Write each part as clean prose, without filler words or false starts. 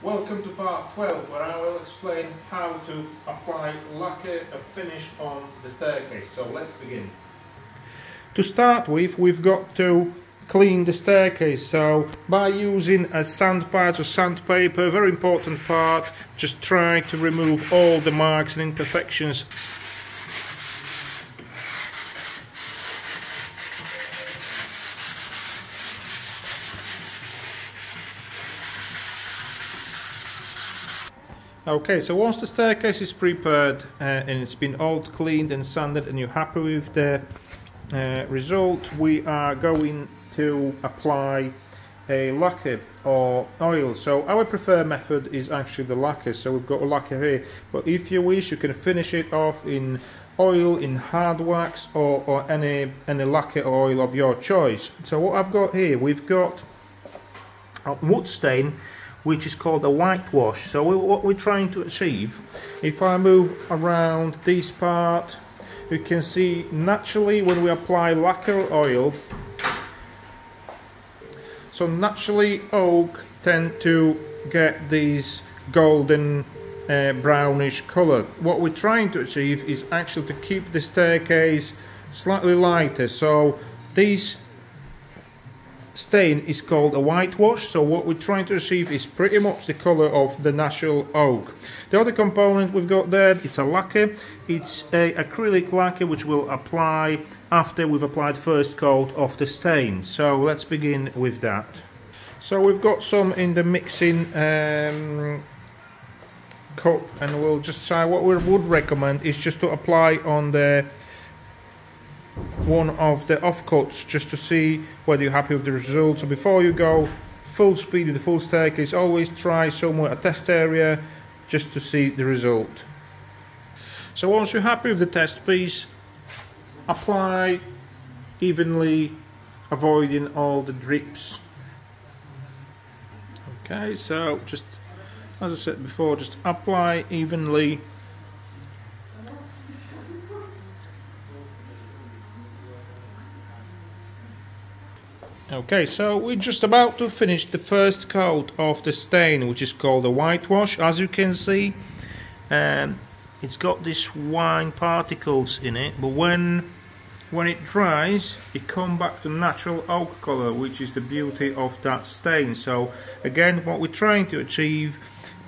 Welcome to part 12, where I will explain how to apply lacquer finish on the staircase. So let's begin. To start with, we've got to clean the staircase, so by using a sandpad or sandpaper, very important part, just try to remove all the marks and imperfections. Okay, so once the staircase is prepared and it's been all cleaned and sanded and you're happy with the result, we are going to apply a lacquer or oil. So our preferred method is actually the lacquer, so we've got a lacquer here, but if you wish you can finish it off in oil, in hard wax, or any lacquer oil of your choice. So what I've got here, we've got a wood stain which is called a whitewash. So what we're trying to achieve, if I move around this part, you can see naturally when we apply lacquer oil, so naturally oak tend to get these golden brownish colour. What we're trying to achieve is actually to keep the staircase slightly lighter. So this stain is called a whitewash, so what we're trying to achieve is pretty much the colour of the natural oak. The other component we've got there, it's a lacquer. It's a acrylic lacquer which we'll apply after we've applied first coat of the stain. So let's begin with that. So we've got some in the mixing cup, and we'll just try. What we would recommend is just to apply on the one of the offcuts, just to see whether you're happy with the result. So before you go full speed with the full staircase, always try somewhere a test area just to see the result. So once you're happy with the test piece, apply evenly, avoiding all the drips. Okay, so just as I said before, just apply evenly. Okay, so we're just about to finish the first coat of the stain, which is called a whitewash. As you can see, it's got these wine particles in it, but when it dries, it comes back to natural oak colour, which is the beauty of that stain. So again, what we're trying to achieve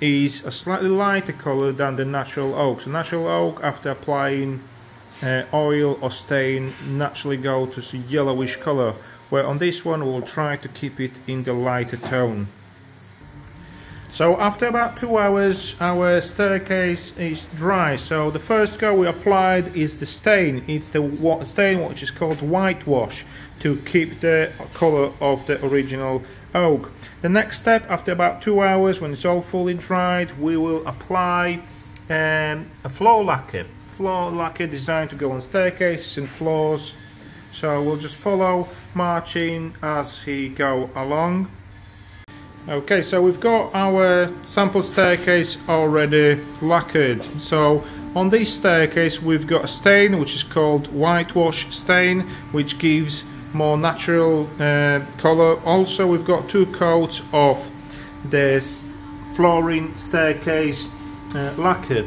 is a slightly lighter colour than the natural oak. So natural oak, after applying oil or stain, naturally go to a yellowish colour, where on this one we'll try to keep it in the lighter tone. So after about 2 hours our staircase is dry. So the first coat we applied is the stain. It's the stain which is called whitewash, to keep the colour of the original oak. The next step, after about 2 hours, when it's all fully dried, we will apply a floor lacquer. Floor lacquer designed to go on staircases and floors. So we'll just follow marching as he go along. Okay, so we've got our sample staircase already lacquered. So on this staircase we've got a stain which is called whitewash stain, which gives more natural colour. Also we've got 2 coats of this flooring staircase lacquer.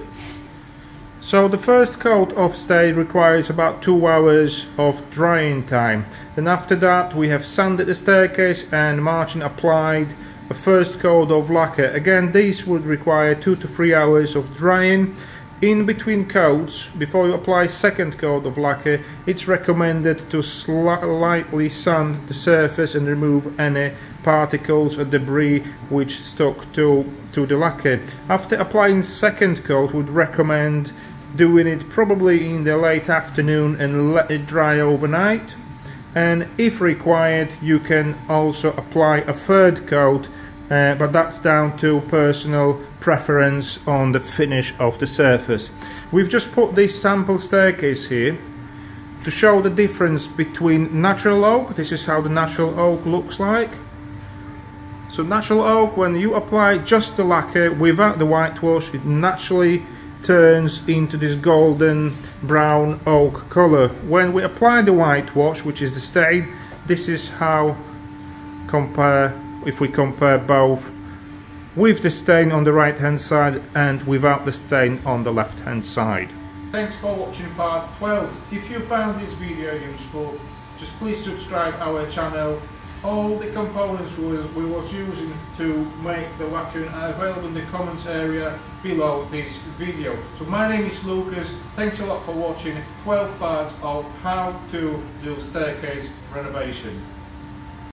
So the first coat of stain requires about 2 hours of drying time. Then after that we have sanded the staircase and Martin applied a first coat of lacquer. Again, these would require 2 to 3 hours of drying. In between coats, before you apply second coat of lacquer, it's recommended to slightly sand the surface and remove any particles or debris which stuck to the lacquer. After applying second coat, would recommend doing it probably in the late afternoon and let it dry overnight. And if required, you can also apply a third coat, but that's down to personal preference on the finish of the surface. We've just put this sample staircase here to show the difference between natural oak. This is how the natural oak looks like. So natural oak, when you apply just the lacquer without the whitewash, it naturally turns into this golden brown oak color. When we apply the whitewash, which is the stain, this is how if we compare both with the stain on the right hand side and without the stain on the left hand side. Thanks for watching part 12. If you found this video useful, just please subscribe our channel. All the components we was using to make the lacquer are available in the comments area below this video. So my name is Lucas, thanks a lot for watching 12 parts of how to do staircase renovation.